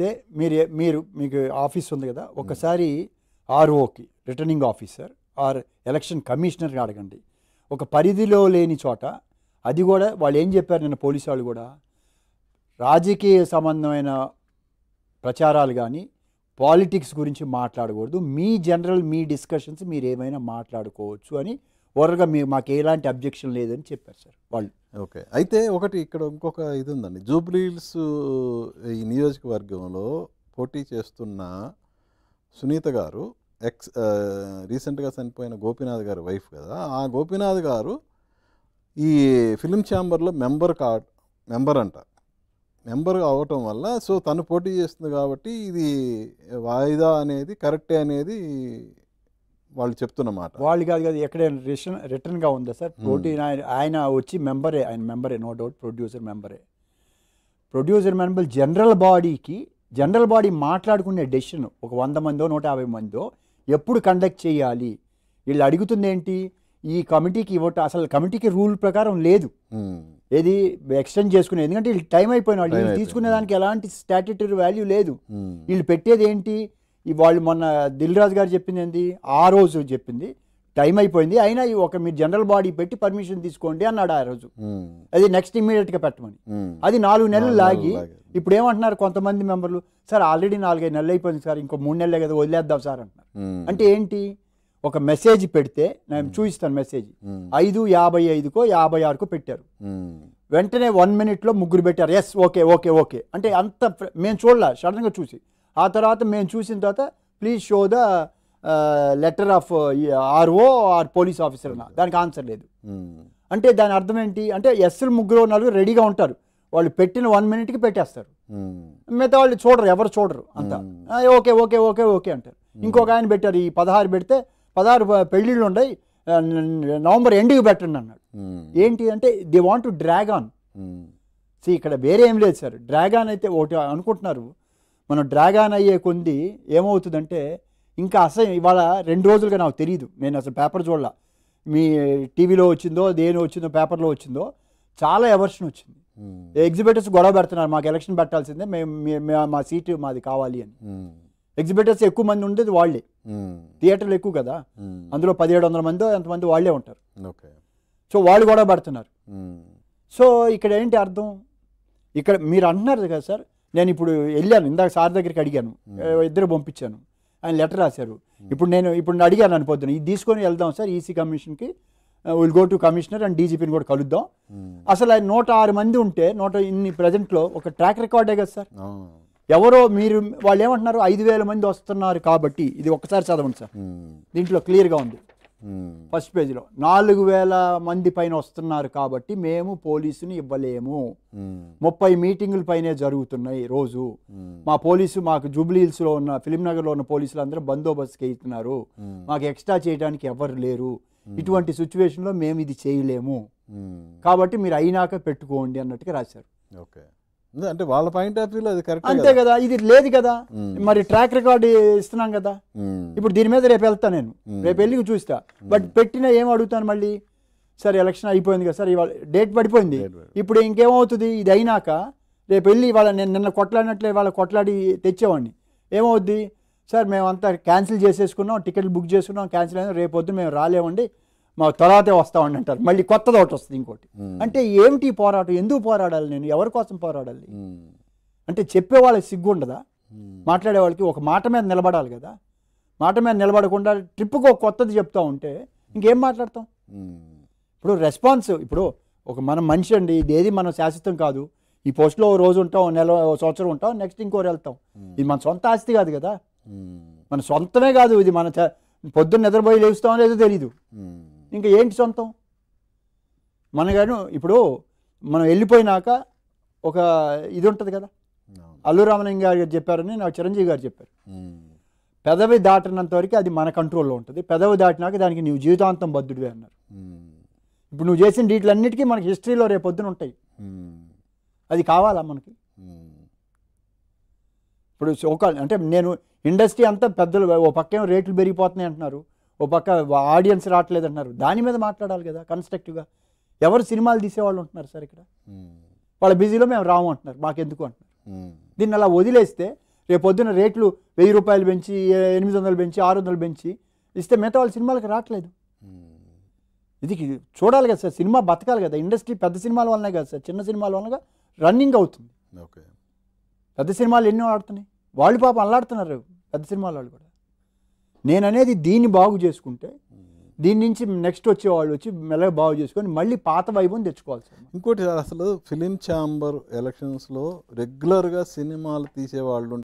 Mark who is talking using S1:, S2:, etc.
S1: చేస్తే మీకు ఆఫీస్ ఉంది కదా, ఒకసారి ఆర్ఓకి రిటర్నింగ్ ఆఫీసర్ ఆర్ ఎలక్షన్ కమిషనర్ని అడగండి. ఒక పరిధిలో లేని చోట, అది కూడా వాళ్ళు ఏం చెప్పారు నిన్న పోలీసు వాళ్ళు కూడా, రాజకీయ సంబంధమైన ప్రచారాలు కానీ పాలిటిక్స్ గురించి మాట్లాడకూడదు, మీ డిస్కషన్స్ మీరు ఏమైనా మాట్లాడుకోవచ్చు అని ఓవర్గా మాకు ఎలాంటి అబ్జెక్షన్ లేదని చెప్పారు సార్ వాళ్ళు.
S2: ఓకే. అయితే ఒకటి ఇక్కడ ఇంకొక ఇది ఉందండి. జూబ్లీహిల్స్ ఈ నియోజకవర్గంలో పోటీ చేస్తున్న సునీత గారు రీసెంట్గా చనిపోయిన గోపీనాథ్ గారి వైఫ్ కదా, ఆ గోపీనాథ్ గారు ఈ ఫిలిం ఛాంబర్లో మెంబర్ అంట. మెంబర్ అవటం వల్ల సో తను పోటీ చేస్తుంది కాబట్టి ఇది వాయిదా అనేది కరెక్టే అనేది వాళ్ళు చెప్తున్నమాట.
S1: వాళ్ళు కాదు కదా, ఎక్కడైనా రిటర్న్గా ఉందా సార్? పోటీ ఆయన వచ్చి ఆయన మెంబరే, no doubt producer member. General body మాట్లాడుకునే డెసిషన్ ఒక 100 మందో 150 మందో ఎప్పుడు కండక్ట్ చేయాలి, వీళ్ళు అడుగుతుంది ఏంటి, ఈ కమిటీకి ఇవ్వటం, అసలు కమిటీకి రూల్ ప్రకారం లేదు, ఏది ఎక్స్టెండ్ చేసుకునే, ఎందుకంటే వీళ్ళు టైం అయిపోయిన వాళ్ళు, వీళ్ళు తీసుకునే దానికి ఎలాంటి స్టాట్యుటరీ వాల్యూ లేదు. వీళ్ళు పెట్టేది ఏంటి, వాళ్ళు మొన్న దిల్ రాజు గారు చెప్పింది ఏంటి, ఆ రోజు చెప్పింది టైం అయిపోయింది, అయినా మీరు జనరల్ బాడీ పెట్టి పర్మిషన్ తీసుకోండి అన్నాడు ఆ రోజు. అది నెక్స్ట్ ఇమ్మీడియట్గా పెట్టమని. అది 4 నెలలు లాగి ఇప్పుడు ఏమంటున్నారు కొంతమంది మెంబర్లు, సార్ ఆల్రెడీ 4-5 నెలలు అయిపోయింది సార్, ఇంకో 3 నెలలే కదా వదిలేద్దాం సార్ అంటున్నారు. అంటే ఏంటి, ఒక మెసేజ్ పెడితే, నేను చూపిస్తాను మెసేజ్, 5:55కో 56కో పెట్టారు, వెంటనే 1 minute ముగ్గురు పెట్టారు, ఎస్ ఓకే ఓకే ఓకే అంటే అంత మేము చూడలే, సడన్గా చూసి ఆ తర్వాత మేము చూసిన తర్వాత please show the letter of RO or police officer అన్న, దానికి ఆన్సర్ లేదు. అంటే దాని అర్థం ఏంటి అంటే, ఎస్లు 3-4 రెడీగా ఉంటారు, వాళ్ళు పెట్టిన 1 minute పెట్టేస్తారు, మిగతా వాళ్ళు చూడరు, ఎవరు చూడరు, అంతా ఓకే ఓకే ఓకే ఓకే అంటారు. ఇంకొక ఆయన పెట్టారు, ఈ 16 పెడితే 16 పెళ్ళిళ్ళు ఉన్నాయి, నవంబర్ ఎండ్కి పెట్టండి అన్నాడు. ఏంటి అంటే they want to drag on. ఇక్కడ వేరే ఏం లేదు సార్, డ్రాగ్ ఆన్ అయితే ఒకటి అనుకుంటున్నారు, మనం డ్రాగ్ ఆన్ అయ్యే కొంది ఏమవుతుందంటే, ఇంకా అసలు ఇవాళ 2 రోజులుగా నాకు తెలియదు, నేను అసలు పేపర్ చూడాల, మీ టీవీలో వచ్చిందో దేని వచ్చిందో పేపర్లో వచ్చిందో, చాలా ఎవర్షన్ వచ్చింది. ఎగ్జిబిటర్స్ గొడవ పెడుతున్నారు, మాకు ఎలక్షన్ పెట్టాల్సిందే, మా సీటు మాది కావాలి అని. ఎగ్జిబిటర్స్ ఎక్కువ మంది ఉండేది వాళ్ళే, థియేటర్లు ఎక్కువ కదా, అందులో 1700 మందో ఎంతమంది వాళ్ళే ఉంటారు. సో వాళ్ళు గొడవ పెడుతున్నారు. సో ఇక్కడ ఏంటి అర్థం, ఇక్కడ మీరు అంటున్నారు కదా సార్, నేను ఇప్పుడు వెళ్ళాను, ఇందాక సార్ దగ్గరికి అడిగాను, 2 పంపించాను, ఆయన లెటర్ రాశారు. ఇప్పుడు అడిగాను అనిపోద్దును, ఇది తీసుకొని వెళ్దాం సార్ ఈసీ కమిషన్కి, will go to commissioner and డీజీపీని కూడా కలుద్దాం. అసలు ఆయన 106 మంది ఉంటే ఇన్ని ప్రజెంట్లో ఒక ట్రాక్ రికార్డే కదా సార్. ఎవరో వాళ్ళు ఏమంటున్నారు, 5,000 మంది వస్తున్నారు కాబట్టి, ఇది ఒక్కసారి చదవండి సార్, దీంట్లో క్లియర్గా ఉంది ఫస్ట్ పేజీలో, 4,000 మంది పైన వస్తున్నారు కాబట్టి మేము పోలీసుని ఇవ్వలేము, 30 మీటింగుల పైనే జరుగుతున్నాయి రోజు, మాకు జూబ్లీహిల్స్లో ఉన్న ఫిలిం నగర్లో ఉన్న పోలీసులు అందరూ బందోబస్తుకి వెళ్తున్నారు, మాకు ఎక్స్ట్రా చేయడానికి ఎవరు లేరు, ఇటువంటి సిచ్యువేషన్లో మేము ఇది చేయలేము కాబట్టి మీరు అయినాక పెట్టుకోండి అన్నట్టుగా రాశారు.
S2: అంటే వాళ్ళ పాయింట్ ఆఫ్ వ్యూలో అది కరెక్ట్
S1: అంతే కదా, ఇది లేదు కదా, మరి ట్రాక్ రికార్డ్ ఇస్తున్నాం కదా. ఇప్పుడు దీని మీద రేపు వెళ్తా, నేను రేపు వెళ్ళి చూస్తా, బట్ పెట్టిన ఏం అడుగుతాను మళ్ళీ, సార్ ఎలక్షన్ అయిపోయింది కదా సార్, ఇవాళ డేట్ పడిపోయింది, ఇప్పుడు ఇంకేమవుతుంది, ఇది అయినాక రేపు వెళ్ళి నేను నిన్న కొట్లాడినట్లే వాళ్ళ కొట్లాడి తెచ్చేవాడిని, ఏమవుద్ది సార్ మేమంతా క్యాన్సిల్ చేసేసుకున్నాం, టికెట్లు బుక్ చేసుకున్నాం, క్యాన్సిల్ అయినా రేపు పొద్దున మేము రాలేమండి, మాకు తర్వాతే వస్తామండి అంటారు, మళ్ళీ కొత్తది ఒకటి వస్తుంది ఇంకోటి. అంటే ఏమిటి పోరాటం, ఎందుకు పోరాడాలి, నేను ఎవరి కోసం పోరాడాలి అంటే, చెప్పే వాళ్ళకి సిగ్గు ఉండదా, మాట్లాడే వాళ్ళకి ఒక మాట మీద నిలబడాలి కదా, మాట మీద నిలబడకుండా ట్రిప్కి ఒక కొత్తది చెప్తా ఉంటే ఇంకేం మాట్లాడతాం. ఇప్పుడు రెస్పాన్స్, ఇప్పుడు మనం మనిషి అండి, ఇదేది మనం శాశ్వతం కాదు, ఈ పోస్ట్లో రోజు ఉంటాం, నెల సంవత్సరం ఉంటాం, నెక్స్ట్ ఇంకోరు వెళ్తాం, ఇది మన సొంత ఆస్తి కాదు కదా, మన సొంతమే కాదు ఇది, మన పొద్దున్న నిద్రపోయి లేస్తామో లేదో తెలీదు, ఇంకా ఏంటి సొంతం మనగాను. ఇప్పుడు మనం వెళ్ళిపోయినాక ఒక ఇది ఉంటుంది కదా, అల్లు రామలింగ గారు చెప్పారని నాకు చిరంజీవి గారు చెప్పారు, పెదవి దాటినంత వరకు అది మన కంట్రోల్లో ఉంటుంది, పెదవి దాటినాక దానికి నీవు జీవితాంతం బద్ధుడివే అన్నారు. ఇప్పుడు నువ్వు చేసిన వీటిలన్నిటికీ మనకి హిస్టరీలో రేపు పొద్దున ఉంటాయి, అది కావాలా మనకి. ఇప్పుడు అంటే నేను ఇండస్ట్రీ అంతా పెద్దలు, ఓ పక్కేమో రేట్లు పెరిగిపోతున్నాయి అంటున్నారు, ఓ పక్క ఆడియన్స్ రావట్లేదు అంటున్నారు, దాని మీద మాట్లాడాలి కదా కన్స్ట్రక్టివ్గా. ఎవరు సినిమాలు తీసేవాళ్ళు ఉంటున్నారు సార్ ఇక్కడ, వాళ్ళ బిజీలో మేము రాము అంటున్నారు, మాకెందుకు అంటున్నారు. దీన్ని అలా వదిలేస్తే రేపు పొద్దున్న రేట్లు 1000 రూపాయలు పెంచి 800 పెంచి 600 పెంచి ఇస్తే మిగతా వాళ్ళ సినిమాలకు రావట్లేదు. ఇది చూడాలి కదా సార్, సినిమా బతకాలి కదా, ఇండస్ట్రీ పెద్ద సినిమాల వల్లనే కదా సార్, చిన్న సినిమాల వల్ల రన్నింగ్ అవుతుంది.
S2: ఓకే,
S1: పెద్ద సినిమాలు ఎన్నో ఆడుతున్నాయి, వాళ్ళు పాపం అల్లాడుతున్నారు పెద్ద సినిమాల వాళ్ళు కూడా. నేను అనేది దీన్ని బాగు చేసుకుంటే దీని నుంచి నెక్స్ట్ వచ్చే వాళ్ళు వచ్చి మెల్లగా బాగు చేసుకొని మళ్ళీ పాత వైభవం తెచ్చుకోవాలి సార్.
S2: ఇంకోటి అసలు ఫిలిం ఛాంబర్ ఎలక్షన్స్లో రెగ్యులర్గా సినిమాలు తీసేవాళ్ళు